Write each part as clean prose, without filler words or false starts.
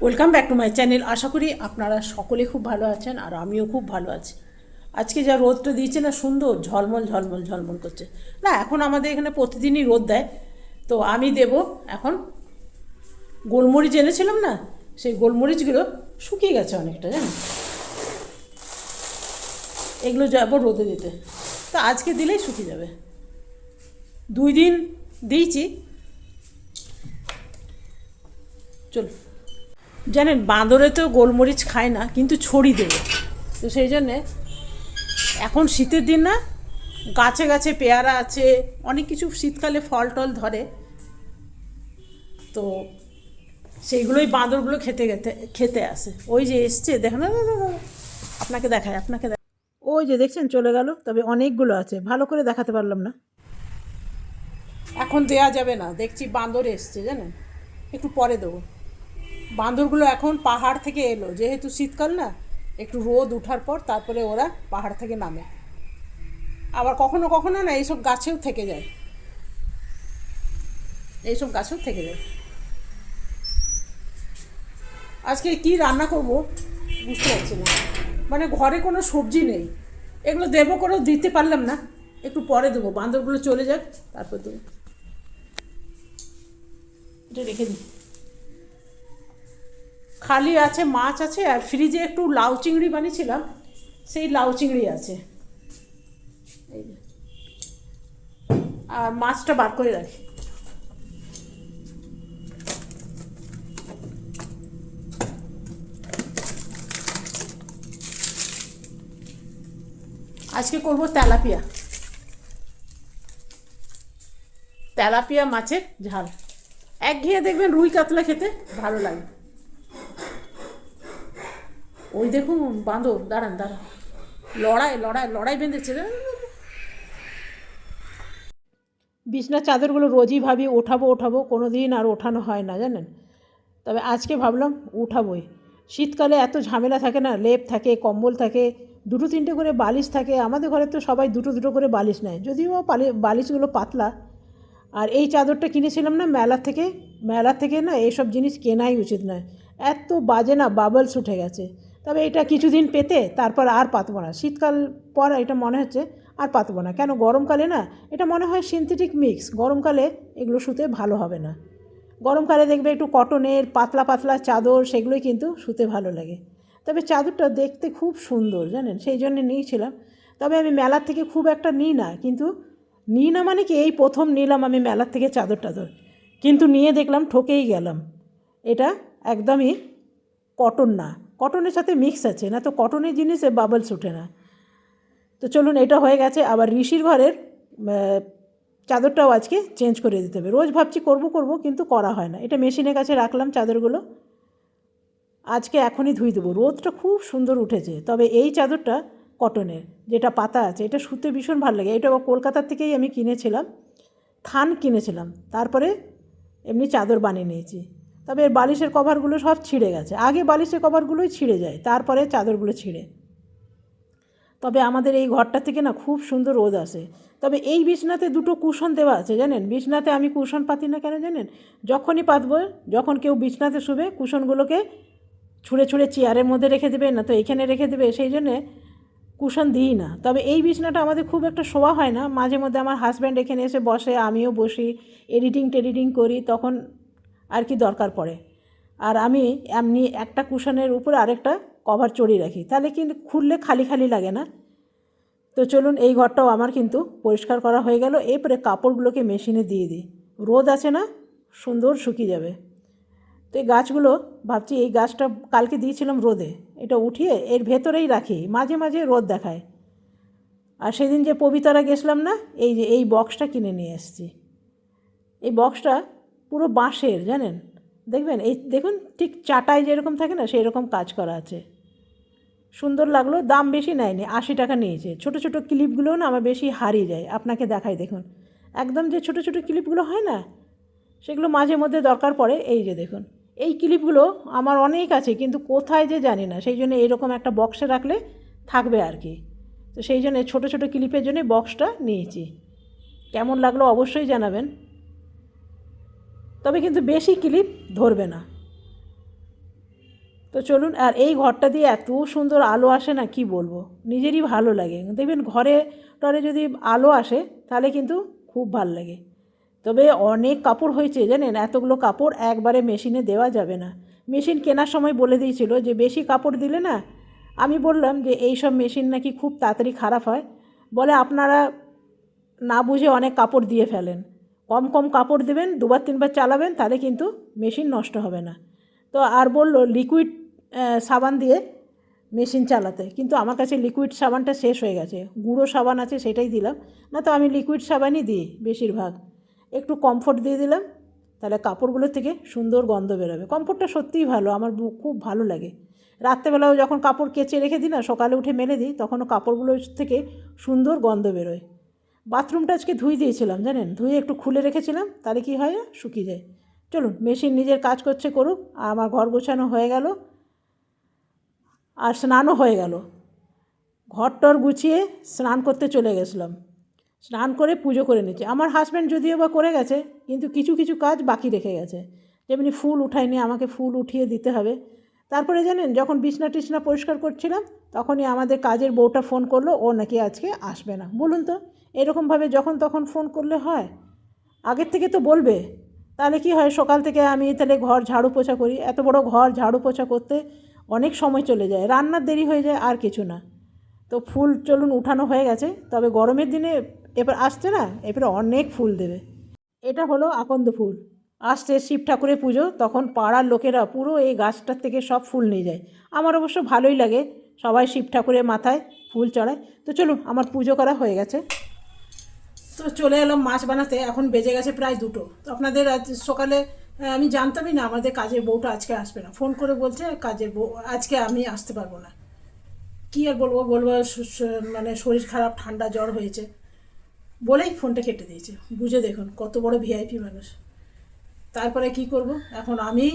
Welcome back to my channel. আশা করি আপনারা সকলে খুব ভালো আছেন আর আমিও খুব ভালো আছি। আজকে যা রোদটা দিয়েছে না, সুন্দর ঝলমল ঝলমল ঝলমল করছে। না, এখন আমাদের এখানে প্রতিদিনই রোদ দেয়। তো আমি দেব এখন গোলমরিচ এনেছিলাম না, সেই গোলমরিচগুলো শুকিয়ে গেছে অনেকটা, জানেন। এগুলো যাবো রোদে দিতে, তো আজকে দিলেই শুকিয়ে যাবে। 2 দিন দিয়েছি। চল, জানেন বাঁদরে তো গোলমরিচ খায় না, কিন্তু ছড়ি দেবে। তো সেই জন্যে এখন শীতের দিন না, গাছে গাছে পেয়ারা আছে, অনেক কিছু শীতকালে ফল টল ধরে। তো সেইগুলোই বাঁদরগুলো খেতে খেতে খেতে আসে। ওই যে এসছে, দেখেন না, আপনাকে দেখায়, ওই যে দেখছেন চলে গেল। তবে অনেকগুলো আছে, ভালো করে দেখাতে পারলাম না। এখন দেয়া যাবে না, দেখছি বাঁদর এসছে, জানেন। একটু পরে দেবো। বাঁদরগুলো এখন পাহাড় থেকে এলো, যেহেতু শীতকাল না, একটু রোদ উঠার পর তারপরে ওরা পাহাড় থেকে নামে। আবার কখনো কখনো না এইসব গাছেও থেকে যায়, এইসব গাছেও থেকে যায়। আজকে কি রান্না করব বুঝতে পারছি না, মানে ঘরে কোনো সবজি নেই। এগুলো দেবো করেও দিতে পারলাম না, একটু পরে দেবো, বাঁদরগুলো চলে যাক তারপর দেবো। এটা রেখে দিই। খালি আছে, মাছ আছে, আর ফ্রিজে একটু লাউ চিংড়ি বানিয়েছিলাম, সেই লাউ চিংড়ি আছে। এই যে, আর মাছটা বার করে রাখি। আজকে করব তেলাপিয়া, তেলাপিয়া মাছের ঝাল। একঘেয়ে দেখবেন রুই কাতলা খেতে ভালো লাগে। ওই দেখুন বাঁদর, দাঁড়ান দাঁড়ান, লড়াই লড়াই লড়াই বেঁধেছে। বিছনার চাদরগুলো রোজই ভাবি ওঠাবো ওঠাবো, কোনো দিন আর ওঠানো হয় না, জানেন। তবে আজকে ভাবলাম উঠাবোই। শীতকালে এত ঝামেলা থাকে না, লেপ থাকে, কম্বল থাকে, দুটো তিনটে করে বালিশ থাকে। আমাদের ঘরে তো সবাই দুটো দুটো করে বালিশ নেয়, যদিও বালিশগুলো পাতলা। আর এই চাদরটা কিনেছিলাম না মেলা থেকে না, এইসব জিনিস কেনাই উচিত নয়। এত বাজে না, বাবলস উঠে গেছে। তবে এটা কিছুদিন পেতে তারপর আর পাতবো না। শীতকাল পর এটা মনে হচ্ছে আর পাতবো না। কেন, গরমকালে না এটা মনে হয় সিনথেটিক মিক্স, গরমকালে এগুলো শুতে ভালো হবে না। গরমকালে দেখবে একটু কটনের পাতলা পাতলা চাদর, সেগুলোই কিন্তু শুতে ভালো লাগে। তবে চাদরটা দেখতে খুব সুন্দর, জানেন, সেই জন্য নিয়েছিলাম। তবে আমি মেলার থেকে খুব একটা নিই না, কিন্তু নিই না মানে কি, এই প্রথম নিলাম আমি মেলার থেকে চাদর টাদর, কিন্তু নিয়ে দেখলাম ঠকেই গেলাম। এটা একদমই কটন না, কটনের সাথে মিক্স আছে, না তো কটনের জিনিসে বাবলস ওঠে না। তো চলুন, এটা হয়ে গেছে। আবার ঋষির ঘরের চাদরটাও আজকে চেঞ্জ করে দিতে হবে। রোজ ভাবছি করব করব, কিন্তু করা হয় না। এটা মেশিনের কাছে রাখলাম চাদরগুলো, আজকে এখনই ধুই দেবো। রোদটা খুব সুন্দর উঠেছে। তবে এই চাদরটা কটনের, যেটা পাতা আছে, এটা শুতে ভীষণ ভালো লাগে। এটা কলকাতার থেকেই আমি কিনেছিলাম, থান কিনেছিলাম, তারপরে এমনি চাদর বানিয়ে নিয়েছি। তবে এর বালিশের কভারগুলো সব ছিঁড়ে গেছে। আগে বালিশের কভারগুলোই ছিঁড়ে যায়, তারপরে চাদরগুলো ছিঁড়ে। তবে আমাদের এই ঘরটা থেকে না খুব সুন্দর রোদ আসে। তবে এই বিছনাতে দুটো কুশন দেওয়া আছে, জানেন। বিছনাতে আমি কুশন পাতি না কেন জানেন, যখনই পাতবো, যখন কেউ বিছনাতে শুবে কুশনগুলোকে ছুঁড়ে ছুঁড়ে চেয়ারের মধ্যে রেখে দেবে, না তো এখানে রেখে দেবে, সেই জন্যে কুশন দিই না। তবে এই বিছনাটা আমাদের খুব একটা শোয়া হয় না। মাঝে মধ্যে আমার হাজব্যান্ড এখানে এসে বসে, আমিও বসি, এডিটিং করি, তখন আর কি দরকার পড়ে। আর আমি এমনি একটা কুশনের উপরে আরেকটা কভার চড়িয়ে রাখি, তাহলে কিন্তু খুললে খালি খালি লাগে না। তো চলুন, এই ঘরটাও আমার কিন্তু পরিষ্কার করা হয়ে গেল। এরপরে কাপড়গুলোকে মেশিনে দিয়ে দিই, রোদ আছে না, সুন্দর শুকিয়ে যাবে। তো এই গাছগুলো ভাবছি, এই গাছটা কালকে দিয়েছিলাম রোদে, এটা উঠিয়ে এর ভেতরেই রাখি, মাঝে মাঝে রোদ দেখায়। আর সেদিন যে পবিতরা গেছিলাম না, এই যে এই বক্সটা কিনে নিয়ে এসেছি। এই বক্সটা পুরো বাঁশের, জানেন। দেখবেন, এই দেখুন, ঠিক চাটাই যেরকম থাকে না, সেই রকম কাজ করা আছে। সুন্দর লাগলো, দাম বেশি নেয়নি, 80 টাকা নিয়েছে। ছোটো ছোটো ক্লিপগুলোও না আমার বেশি হারিয়ে যায়, আপনাকে দেখাই দেখুন। একদম যে ছোটো ছোটো ক্লিপগুলো হয় না, সেগুলো মাঝে মধ্যে দরকার পড়ে। এই যে দেখুন, এই ক্লিপগুলো আমার অনেক আছে, কিন্তু কোথায় যে জানি না, সেই জন্য এইরকম একটা বক্সে রাখলে থাকবে আর কি। তো সেই জন্য ছোটো ছোটো ক্লিপের জন্য বক্সটা নিয়েছি। কেমন লাগলো অবশ্যই জানাবেন। তবে কিন্তু বেশি ক্লিপ ধরবে না। তো চলুন, আর এই ঘরটা দিয়ে এত সুন্দর আলো আসে না, কি বলবো, নিজেরই ভালো লাগে। দেখবেন ঘরে টরে যদি আলো আসে তাহলে কিন্তু খুব ভালো লাগে। তবে অনেক কাপড় হয়েছে জানেন, এতগুলো কাপড় একবারে মেশিনে দেওয়া যাবে না। মেশিন কেনার সময় বলে দিয়েছিল যে বেশি কাপড় দিলে না, আমি বললাম যে এই সব মেশিন নাকি খুব তাড়াতাড়ি খারাপ হয়। বলে আপনারা না বুঝে অনেক কাপড় দিয়ে ফেলেন, কম কম কাপড় দেবেন, দুবার তিনবার চালাবেন, তাহলে কিন্তু মেশিন নষ্ট হবে না। তো আর বললো লিকুইড সাবান দিয়ে মেশিন চালাতে, কিন্তু আমার কাছে লিকুইড সাবানটা শেষ হয়ে গেছে, গুঁড়ো সাবান আছে সেটাই দিলাম। না তো আমি লিকুইড সাবানই দিই বেশিরভাগ। একটু কমফোর্ট দিয়ে দিলাম, তাহলে কাপড়গুলোর থেকে সুন্দর গন্ধ বেরোবে। কমফোর্টটা সত্যিই ভালো, আমার খুব ভালো লাগে। রাত্রেবেলাও যখন কাপড় কেচে রেখে দিই না, সকালে উঠে মেলে দিই, তখনও কাপড়গুলোর থেকে সুন্দর গন্ধ বেরোয়। বাথরুমটা আজকে ধুয়ে দিয়েছিলাম জানেন, ধুয়ে একটু খুলে রেখেছিলাম, তাহলে কি হয়, শুকিয়ে যায়। চলুন, মেশিন নিজের কাজ করছে করুক, আর আমার ঘর গোছানো হয়ে গেল, আর স্নানও হয়ে গেল। ঘর টর গুছিয়ে স্নান করতে চলে গেছিলাম, স্নান করে পুজো করে নিচ্ছি। আমার হাজব্যান্ড যদিও বা করে গেছে, কিন্তু কিছু কিছু কাজ বাকি রেখে গেছে। যেমনি ফুল উঠায়নি, আমাকে ফুল উঠিয়ে দিতে হবে। তারপরে জানেন, যখন বিছনা টিছনা পরিষ্কার করছিলাম, তখনই আমাদের কাজের বউটা ফোন করলো, ও নাকি আজকে আসবে না। বলুন তো, এরকমভাবে যখন তখন ফোন করলে হয়? আগের থেকে তো বলবে। তাহলে কি হয়, সকাল থেকে আমি তাহলে ঘর ঝাড়ু পোছা করি, এত বড় ঘর ঝাড়ু পোছা করতে অনেক সময় চলে যায়, রান্নার দেরি হয়ে যায়, আর কিছু না। তো ফুল চলুন উঠানো হয়ে গেছে, তবে গরমের দিনে এবার আসছে না, এবারে অনেক ফুল দেবে। এটা হলো আকন্দ ফুল। আসছে শিব ঠাকুরের পুজো, তখন পাড়ার লোকেরা পুরো এই গাছটার থেকে সব ফুল নিয়ে যায়। আমার অবশ্য ভালোই লাগে, সবাই শিব ঠাকুরের মাথায় ফুল চড়ায়। তো চলুন, আমার পুজো করা হয়ে গেছে, তো চলে এলাম মাছ বানাতে। এখন বেজে গেছে প্রায় 2টো। তো আপনাদের আজ সকালে আমি জানতামই না আমাদের কাজের বউটা আজকে আসবে না, ফোন করে বলছে কাজের বউ আজকে আমি আসতে পারবো না। কী আর বলবো, মানে শরীর খারাপ, ঠান্ডা জ্বর হয়েছে বলেই ফোনটা কেটে দিয়েছে। বুঝে দেখুন কত বড় ভিআইপি মানুষ। তারপরে কি করব, এখন আমি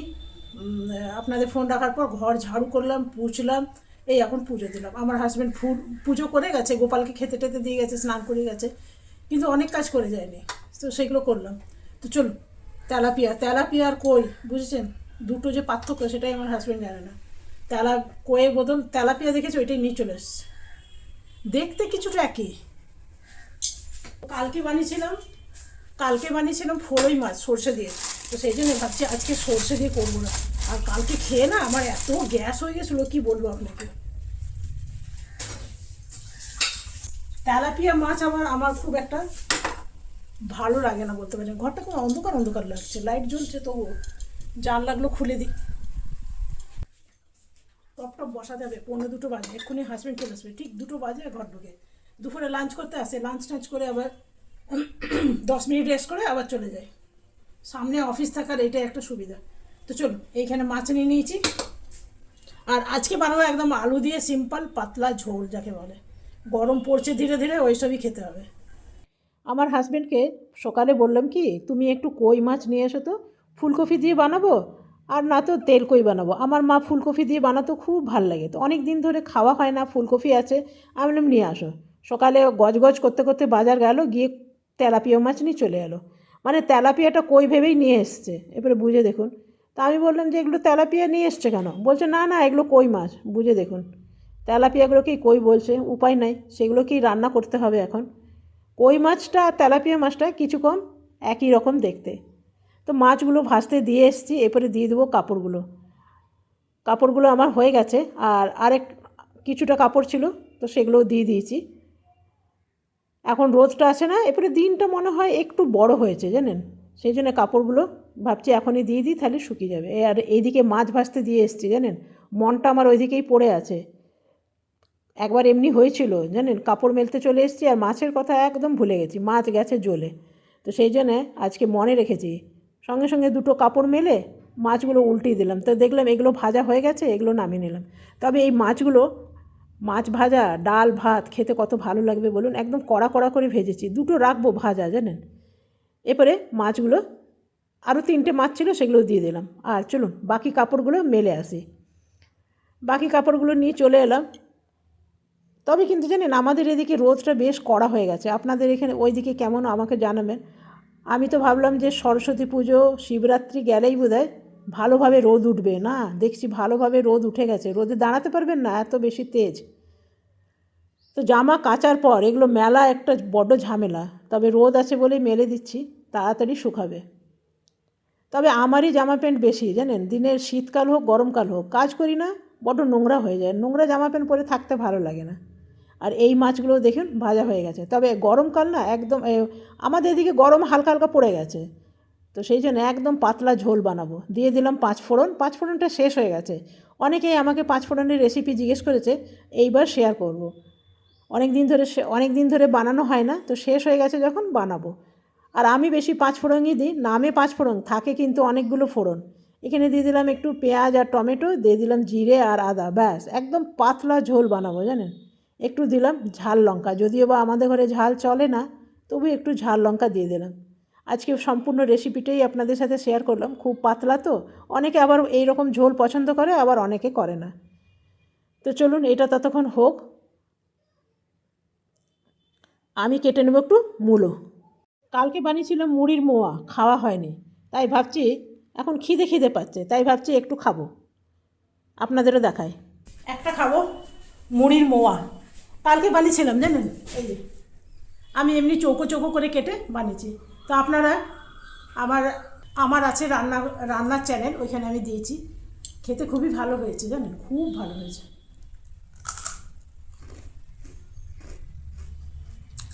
আপনাদের ফোন রাখার পর ঘর ঝাড়ু করলাম, পুছলাম, এই এখন পুজো দিলাম। আমার হাজব্যান্ড পুজো করে গেছে, গোপালকে খেতে টেতে দিয়ে গেছে, স্নান করে গেছে, কিন্তু অনেক কাজ করে যায়নি, তো সেগুলো করলাম। তো চলুন, তেলাপিয়া আর কই, বুঝেছেন, দুটো যে পার্থক্য সেটাই আমার হাজব্যান্ড জানে না। কইয়ের বদল তেলাপিয়া দেখেছে, ওইটাই নিয়ে চলে এসছে। দেখতে কিছুটা একই। কালকে বানিয়েছিলাম ফড়ই মাছ সর্ষে দিয়ে, তো সেই জন্য ভাবছি আজকে সর্ষে দিয়ে করবো না। আর কালকে খেয়ে না আমার এত গ্যাস হয়ে গেছিলো, কি বলবো আপনাকে। তেলাপিয়া মাছ আমার খুব একটা ভালো লাগে না বলতে পারেন। ঘরটা খুব অন্ধকার অন্ধকার লাগছে, লাইট জ্বলছে, তবু জানলাগুলো খুলে দিই। টপ বসা যাবে, 1:45 বাজে, এক্ষুনি হাজব্যান্ড চলে আসবে, ঠিক 2টো বাজে ঘর ঢুকে। দুপুরে লাঞ্চ করতে আসে, লাঞ্চ টাঞ্চ করে আবার 10 মিনিট রেস্ট করে আবার চলে যায়। সামনে অফিস থাকার এটাই একটা সুবিধা। তো চলুন, এইখানে মাছ নিয়ে নিয়েছি, আর আজকে বানাবো একদম আলু দিয়ে সিম্পল পাতলা ঝোল যাকে বলে। গরম পড়ছে ধীরে ধীরে, ওইসবই খেতে হবে। আমার হাজব্যান্ডকে সকালে বললাম কি, তুমি একটু কই মাছ নিয়ে এসো তো, ফুলকপি দিয়ে বানাবো, আর না তো তেল কই বানাবো। আমার মা ফুলকপি দিয়ে বানাতো, খুব ভাল লাগে, তো অনেক দিন ধরে খাওয়া হয় না, ফুলকপি আছে। আমি বললাম নিয়ে আসো। সকালে গজ করতে করতে বাজার গেল, গিয়ে তেলাপিয়া মাছ নিয়ে চলে এলো। মানে তেলাপিয়াটা কই ভেবেই নিয়ে এসছে, এবারে বুঝে দেখুন। তা আমি বললাম যে এগুলো তেলাপিয়া নিয়ে এসছে কেন, বলছে না না এগুলো কই মাছ। বুঝে দেখুন, তেলাপিয়াগুলোকেই কই বলছে, উপায় নাই, সেগুলোকেই রান্না করতে হবে এখন। কই মাছটা আর তেলাপিয়া মাছটা কিছু কম একই রকম দেখতে। তো মাছগুলো ভাজতে দিয়ে এসেছি, এরপরে দিয়ে দেবো কাপড়গুলো আমার হয়ে গেছে, আর আরেক কিছুটা কাপড় ছিল, তো সেগুলোও দিয়ে দিয়েছি। এখন রোদটা আসে না, এরপরে দিনটা মনে হয় একটু বড় হয়েছে জানেন, সেই জন্য কাপড়গুলো ভাবছি এখনই দিয়ে দিই, তাহলে শুকিয়ে যাবে। আর এইদিকে মাছ ভাজতে দিয়ে এসেছি জানেন, মনটা আমার ওইদিকেই পড়ে আছে। একবার এমনি হয়েছিল জানেন, কাপড় মেলতে চলে এসেছি আর মাছের কথা একদম ভুলে গেছি, মাছ গেছে জ্বলে। তো সেই জন্যে আজকে মনে রেখেছি, সঙ্গে সঙ্গে 2টো কাপড় মেলে মাছগুলো উল্টিয়ে দিলাম। তো দেখলাম এগুলো ভাজা হয়ে গেছে, এগুলো নামিয়ে নিলাম। তবে এই মাছ ভাজা ডাল ভাত খেতে কত ভালো লাগবে বলুন, একদম কড়া কড়া করে ভেজেছি, 2টো রাখবো ভাজা জানেন। এরপরে মাছগুলো, আরও 3টে মাছ ছিল, সেগুলো দিয়ে দিলাম। আর চলুন বাকি কাপড়গুলো মেলে আসি। বাকি কাপড়গুলো নিয়ে চলে এলাম। তবে কিন্তু জানেন, আমাদের এদিকে রোদটা বেশ কড়া হয়ে গেছে, আপনাদের এখানে ওইদিকে কেমন আমাকে জানাবেন। আমি তো ভাবলাম যে সরস্বতী পুজো শিবরাত্রি গেলেই বোধহয় ভালোভাবে রোদ উঠবে না, দেখছি ভালোভাবে রোদ উঠে গেছে, রোদে দাঁড়াতে পারবেন না, এত বেশি তেজ। তো জামা কাচার পর এগুলো মেলা একটা বড্ড ঝামেলা, তবে রোদ আছে বলেই মেলে দিচ্ছি, তাড়াতাড়ি শুকাবে। তবে আমারই জামা প্যান্ট বেশি জানেন, দিনের শীতকাল হোক গরমকাল হোক, কাজ করি না, বড্ড নোংরা হয়ে যায়, নোংরা জামা প্যান্ট পরে থাকতে ভালো লাগে না। আর এই মাছগুলো দেখুন ভাজা হয়ে গেছে, তবে গরমকাল না একদম আমাদের এদিকে গরম হালকা হালকা পড়ে গেছে, তো সেই জন্য একদম পাতলা ঝোল বানাবো। দিয়ে দিলাম পাঁচফোড়ন, পাঁচফোড়নটা শেষ হয়ে গেছে, অনেকেই আমাকে পাঁচফোড়নের রেসিপি জিজ্ঞেস করেছে, এইবার শেয়ার করব। অনেক দিন ধরে বানানো হয় না, তো শেষ হয়ে গেছে যখন বানাবো। আর আমি বেশি পাঁচফোড়নই দিই, নামে পাঁচফোড়ন থাকে কিন্তু অনেকগুলো ফোড়ন। এখানে দিয়ে দিলাম একটু পেঁয়াজ আর টমেটো, দিয়ে দিলাম জিরে আর আদা, ব্যাস একদম পাতলা ঝোল বানাবো জানেন। একটু দিলাম ঝাল লঙ্কা, যদিও বা আমাদের ঘরে ঝাল চলে না, তবু একটু ঝাল লঙ্কা দিয়ে দিলাম। আজকে সম্পূর্ণ রেসিপিটাই আপনাদের সাথে শেয়ার করলাম, খুব পাতলা তো, অনেকে আবার এই রকম ঝোল পছন্দ করে, আবার অনেকে করে না। তো চলুন এটা ততক্ষণ হোক, আমি কেটে নেব একটু মূলো। কালকে বানিয়েছিলাম মুড়ির মোয়া, খাওয়া হয়নি, তাই ভাবছি এখন খিদে খিদে পাচ্ছে, তাই ভাবছি একটু খাবো, আপনাদেরও দেখায়। একটা খাবো মুড়ির মোয়া, কালকে বানিয়েছিলাম জানেন, এই যে আমি এমনি চৌকো চৌকো করে কেটে বানিয়েছি। তো আপনারা আমার আমার আছে রান্নার চ্যানেল, ওইখানে আমি দিয়েছি, খেতে খুবই ভালো হয়েছে জানেন, খুব ভালো হয়েছে।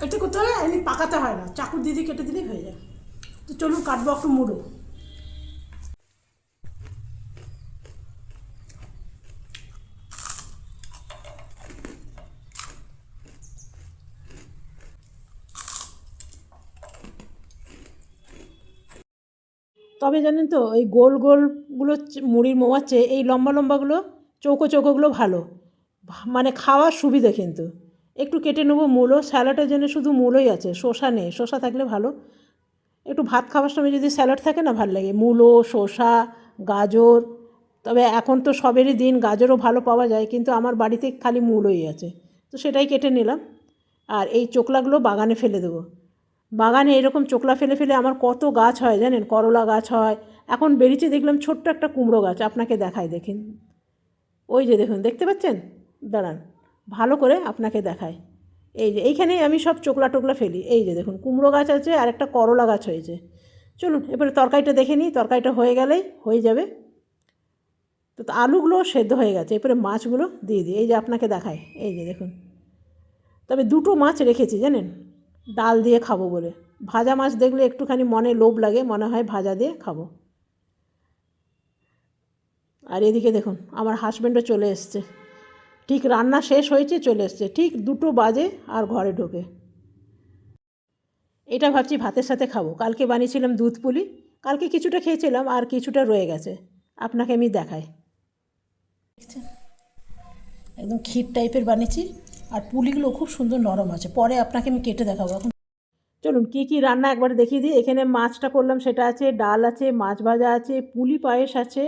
এটা করতে হয়, এমনি পাকাতে হয় না, চাকুর দিদি কেটে দিলেই হয়ে যায়। তো চলুন কাটবো একটু মুড়ো। তবে জানেন তো এই গোল গোলগুলো মুড়ির মোয়ার চেয়ে এই লম্বা লম্বাগুলো চৌকো চৌকোগুলো ভালো, মানে খাওয়ার সুবিধা। কিন্তু একটু কেটে নেবো মূলো, স্যালাডের জন্য শুধু মূলোই আছে, শসা নেই, শসা থাকলে ভালো। একটু ভাত খাওয়ার সময় যদি স্যালাড থাকে না, ভালো লাগে, মূলো, শসা, গাজর। তবে এখন তো সবেরই দিন, গাজরও ভালো পাওয়া যায়, কিন্তু আমার বাড়িতে খালি মূলোই আছে, তো সেটাই কেটে নিলাম। আর এই চোকলাগুলো বাগানে ফেলে দেবো। বাগানে এরকম চোকলা ফেলে ফেলে আমার কত গাছ হয় জানেন, করলা গাছ হয়, এখন বেরিয়েছে দেখলাম ছোট্ট একটা কুমড়ো গাছ, আপনাকে দেখাই দেখেন, ওই যে দেখুন, দেখতে পাচ্ছেন, দাঁড়ান ভালো করে আপনাকে দেখায়। এই যে এইখানেই আমি সব চোকলা টোকলা ফেলি, এই যে দেখুন কুমড়ো গাছ আছে আর একটা করলা গাছ হয়েছে। চলুন এবারে তরকারিটা দেখে নিই, তরকারিটা হয়ে গেলেই হয়ে যাবে। তো আলুগুলো সেদ্ধ হয়ে গেছে, এরপরে মাছগুলো দিয়ে দিই, এই যে আপনাকে দেখায়, এই যে দেখুন। তবে দুটো মাছ রেখেছি জানেন, ডাল দিয়ে খাবো বলে। ভাজা মাছ দেখলে একটুখানি মনে লোভ লাগে, মনে হয় ভাজা দিয়ে খাবো। আর এদিকে দেখুন আমার হাজব্যান্ডও চলে এসছে, ঠিক রান্না শেষ হয়েছে চলে এসছে, ঠিক 2টো বাজে আর ঘরে ঢোকে। এটা ভাবছি ভাতের সাথে খাবো, কালকে বানিয়েছিলাম দুধ পুলি, কালকে কিছুটা খেয়েছিলাম আর কিছুটা রয়ে গেছে, আপনাকে আমি দেখাই। একদম ক্ষীর টাইপের বানিয়েছি, আর পুলিগুলো খুব সুন্দর নরম আছে, পরে আপনাকে আমি কেটে দেখাবো। এখন চলুন কী কী রান্না একবার দেখিয়ে দিই। এখানে মাছটা করলাম, সেটা আছে, ডাল আছে, মাছ ভাজা আছে, পুলি পায়েস আছে,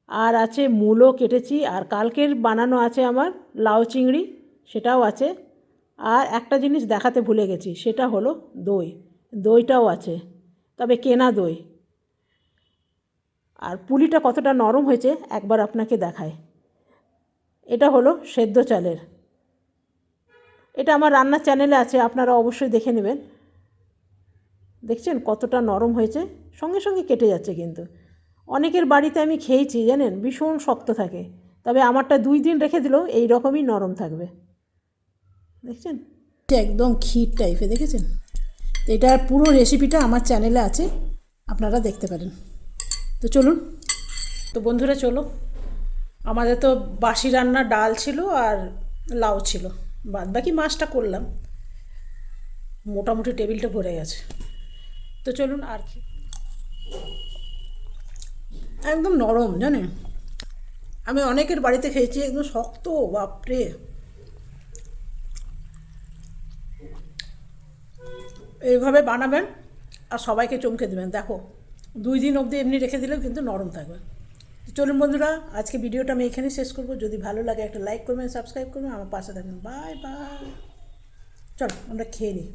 আর আছে মূলো কেটেছি, আর কালকের বানানো আছে আমার লাউ চিংড়ি, সেটাও আছে। আর একটা জিনিস দেখাতে ভুলে গেছি, সেটা হলো দই, দইটাও আছে, তবে কেনা দই। আর পুলিটা কতটা নরম হয়েছে একবার আপনাকে দেখায়। এটা হলো সেদ্ধ চালের, এটা আমার রান্নার চ্যানেলে আছে, আপনারা অবশ্যই দেখে নেবেন। দেখছেন কতটা নরম হয়েছে, সঙ্গে সঙ্গে কেটে যাচ্ছে, কিন্তু অনেকের বাড়িতে আমি খেয়েছি জানেন, ভীষণ শক্ত থাকে, তবে আমারটা 2 দিন রেখে দিলেও এই রকমই নরম থাকবে। দেখছেন একদম ক্ষীর টাইপের, দেখেছেন। তো এটার পুরো রেসিপিটা আমার চ্যানেলে আছে, আপনারা দেখতে পারেন। তো চলুন, তো বন্ধুরা চলো, আমাদের তো বাসি রান্না ডাল ছিল আর লাউ ছিল, বাদ বাকি মাছটা করলাম, মোটামুটি টেবিলটা ভরে গেছে। তো চলুন আর কি, একদম নরম জানেন, আমি অনেকের বাড়িতে খেয়েছি, একদম শক্ত, বাপরে। এইভাবে বানাবেন আর সবাইকে চমকে দেবেন, দেখো 2 দিন অবধি এমনি রেখে দিলেও কিন্তু নরম থাকবে। চলুন বন্ধুরা, আজকে ভিডিওটা আমি এখানেই শেষ করবো, যদি ভালো লাগে একটা লাইক করবেন, সাবস্ক্রাইব করবেন, আমার পাশে থাকবেন, বাই বাই। চলো আমরা খেয়ে নিই।